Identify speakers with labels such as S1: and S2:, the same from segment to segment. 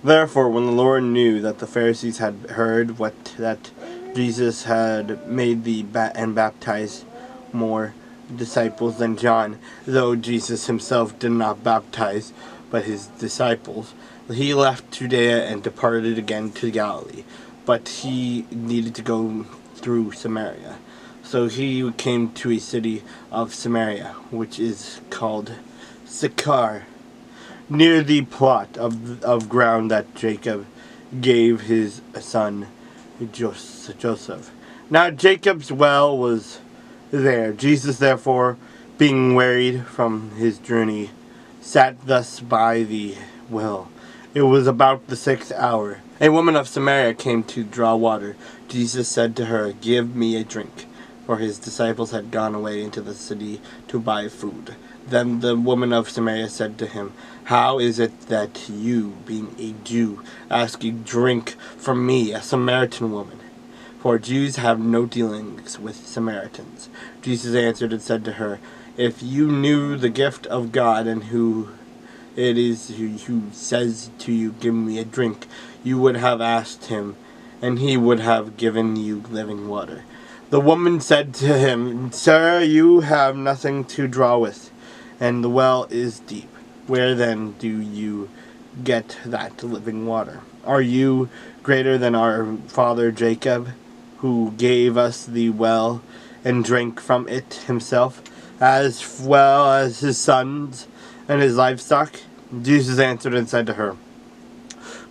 S1: Therefore, when the Lord knew that the Pharisees had heard that Jesus had made and baptized more disciples than John, though Jesus himself did not baptize, but his disciples, he left Judea and departed again to Galilee. But he needed to go through Samaria. So he came to a city of Samaria, which is called Sychar, near the plot of ground that Jacob gave his son Joseph. Now Jacob's well was there. Jesus, therefore, being wearied from his journey, sat thus by the well. It was about the 6th hour. A woman of Samaria came to draw water. Jesus said to her, "Give me a drink," for his disciples had gone away into the city to buy food. Then the woman of Samaria said to him, "How is it that you, being a Jew, ask a drink from me, a Samaritan woman? For Jews have no dealings with Samaritans." Jesus answered and said to her, "If you knew the gift of God and who it is who says to you, 'Give me a drink,' you would have asked him, and he would have given you living water." The woman said to him, "Sir, you have nothing to draw with, and the well is deep. Where then do you get that living water? Are you greater than our father Jacob, who gave us the well and drank from it himself, as well as his sons and his livestock?" Jesus answered and said to her,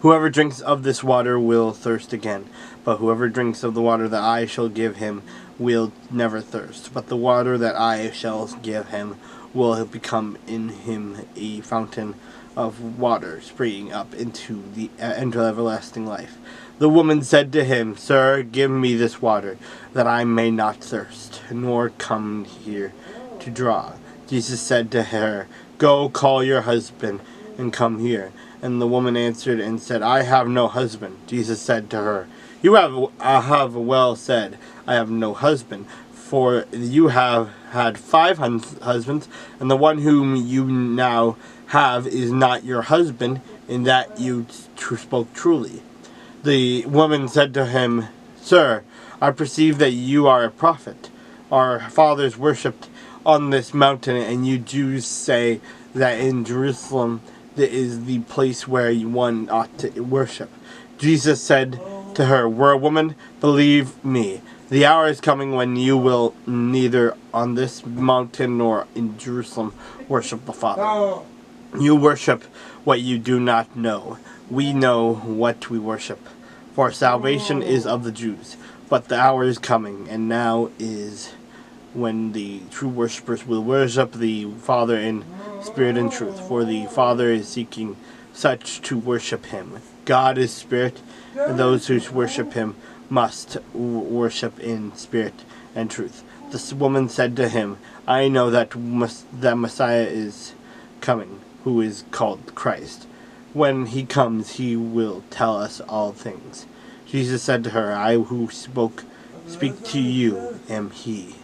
S1: "Whoever drinks of this water will thirst again, but whoever drinks of the water that I shall give him will never thirst. But the water that I shall give him will become in him a fountain of water springing up into everlasting life." The woman said to him, "Sir, give me this water, that I may not thirst, nor come here to draw." Jesus said to her, "Go, call your husband, and come here." And the woman answered and said, "I have no husband." Jesus said to her, "You have well said, 'I have no husband,' for you have had 5 husbands, and the one whom you now have is not your husband, in that you spoke truly." The woman said to him, "Sir, I perceive that you are a prophet. Our fathers worshipped on this mountain, and you Jews say that in Jerusalem is the place where one ought to worship." Jesus said to her, "Woman, believe me, the hour is coming when you will neither on this mountain nor in Jerusalem worship the Father. You worship what you do not know. We know what we worship, for salvation is of the Jews. But the hour is coming, and now is, when the true worshippers will worship the Father in spirit and truth, for the Father is seeking such to worship him. God is spirit, and those who worship him must worship in spirit and truth." The woman said to him, "I know that Messiah is coming, who is called Christ. When he comes, he will tell us all things." Jesus said to her, "I who speak to you am he."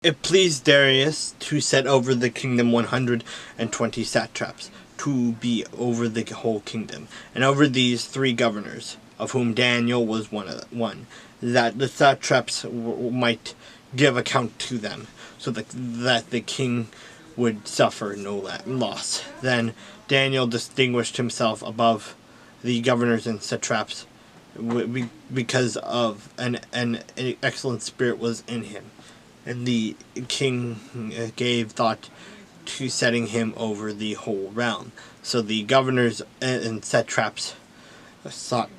S1: It pleased Darius to set over the kingdom 120 satraps, to be over the whole kingdom, and over these 3 governors, of whom Daniel was one, that the satraps might give account to them, so that the king would suffer no loss. Then Daniel distinguished himself above the governors and satraps, because of an excellent spirit was in him. And the king gave thought to setting him over the whole realm. So the governors and satraps sought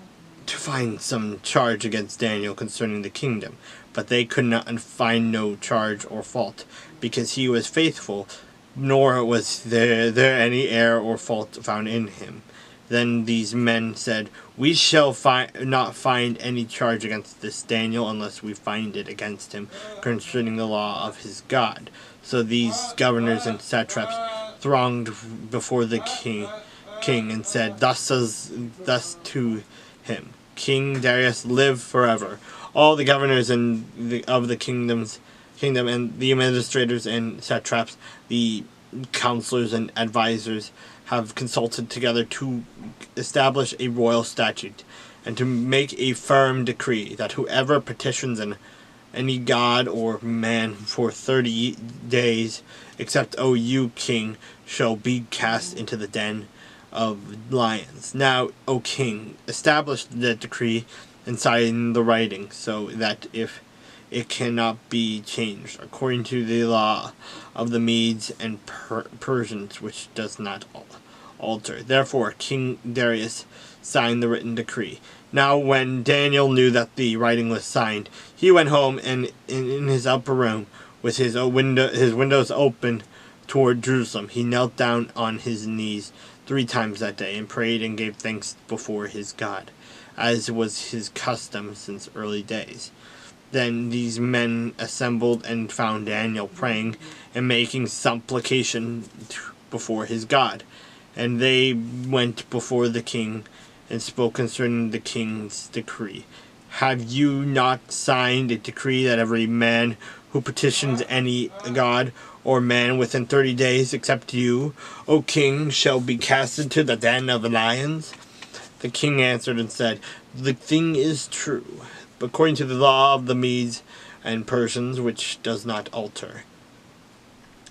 S1: to find some charge against Daniel concerning the kingdom, but they could not find no charge or fault, because he was faithful, nor was there any error or fault found in him. Then these men said, "We shall not find any charge against this Daniel unless we find it against him concerning the law of his God." So these governors and satraps thronged before the king and said thus to him, "King Darius, live forever." All the governors of the kingdoms kingdom, and the administrators and satraps, the counselors and advisors, have consulted together to establish a royal statute and to make a firm decree that whoever petitions any god or man for 30 days, except you, king, shall be cast into the den of lions. Now, O king, establish the decree and sign the writing, so that if it cannot be changed, according to the law of the Medes and Persians, which does not alter. Therefore, King Darius signed the written decree. Now when Daniel knew that the writing was signed, he went home, and in his upper room, with his windows open toward Jerusalem, he knelt down on his knees 3 times that day, and prayed and gave thanks before his God, as was his custom since early days. Then these men assembled and found Daniel praying and making supplication before his God. And they went before the king and spoke concerning the king's decree. Have you not signed a decree that every man who petitions any god or man within 30 days, except you, O king, shall be cast into the den of lions? The king answered and said, the thing is true, according to the law of the Medes and Persians, which does not alter.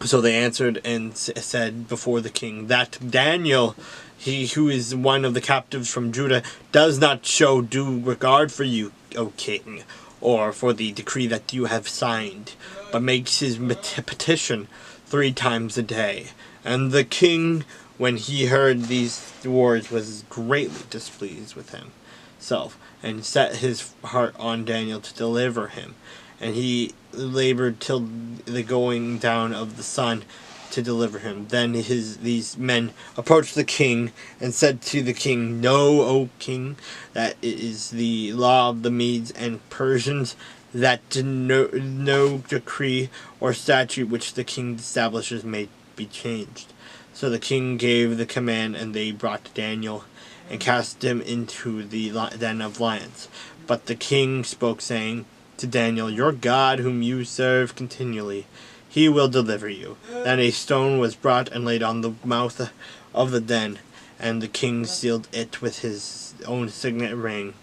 S1: So they answered and said before the king, that Daniel, he who is one of the captives from Judah, does not show due regard for you, O king, or for the decree that you have signed, but makes his petition 3 times a day. And the king, when he heard these words, was greatly displeased with himself, and set his heart on Daniel to deliver him. And he labored till the going down of the sun to deliver him. Then these men approached the king and said to the king, know, O king, that it is the law of the Medes and Persians that no decree or statute which the king establishes may be changed. So the king gave the command, and they brought Daniel and cast him into the den of lions. But the king spoke, saying to Daniel, your God, whom you serve continually, he will deliver you. Then a stone was brought and laid on the mouth of the den, and the king sealed it with his own signet ring,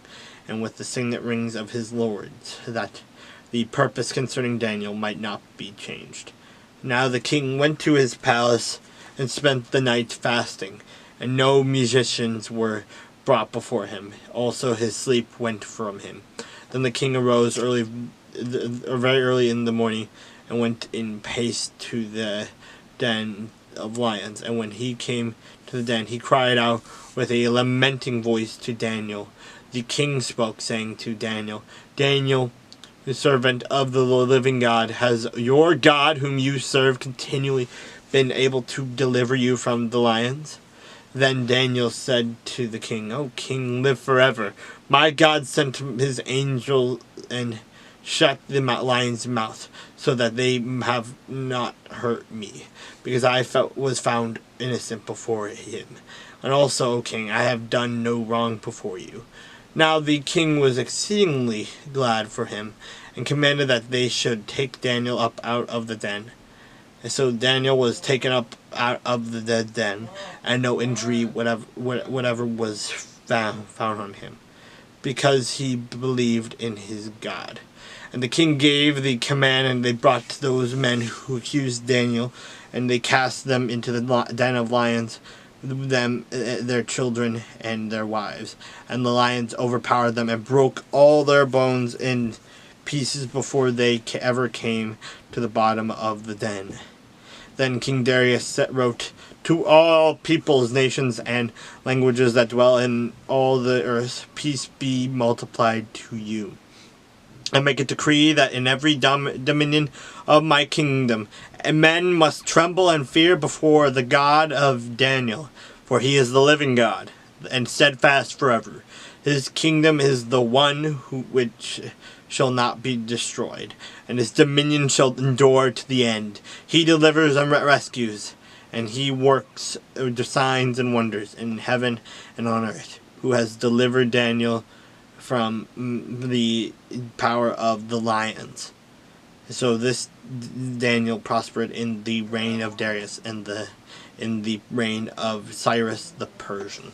S1: and with the signet rings of his lords, that the purpose concerning Daniel might not be changed. Now the king went to his palace and spent the night fasting, and no musicians were brought before him. Also his sleep went from him. Then the king arose very early in the morning, and went in haste to the den of lions. And when he came to the den, he cried out with a lamenting voice to Daniel. The king spoke, saying to Daniel, Daniel, the servant of the living God, has your God, whom you serve continually, been able to deliver you from the lions? Then Daniel said to the king, O king, live forever. My God sent his angel and shut the lion's mouth, so that they have not hurt me, because I was found innocent before him. And also, O king, I have done no wrong before you. Now the king was exceedingly glad for him, and commanded that they should take Daniel up out of the den. And so Daniel was taken up out of the den, and no injury whatever was found on him, because he believed in his God. And the king gave the command, and they brought those men who accused Daniel, and they cast them into the den of lions, their children, and their wives. And the lions overpowered them, and broke all their bones in pieces before they ever came to the bottom of the den. Then King Darius wrote to all peoples, nations, and languages that dwell in all the earth, peace be multiplied to you. I make a decree that in every dominion of my kingdom, men must tremble and fear before the God of Daniel, for he is the living God, and steadfast forever. His kingdom is the one which shall not be destroyed, and his dominion shall endure to the end. He delivers and rescues, and he works signs and wonders in heaven and on earth, who has delivered Daniel from the power of the lions. So this Daniel prospered in the reign of Darius and in the reign of Cyrus the Persian.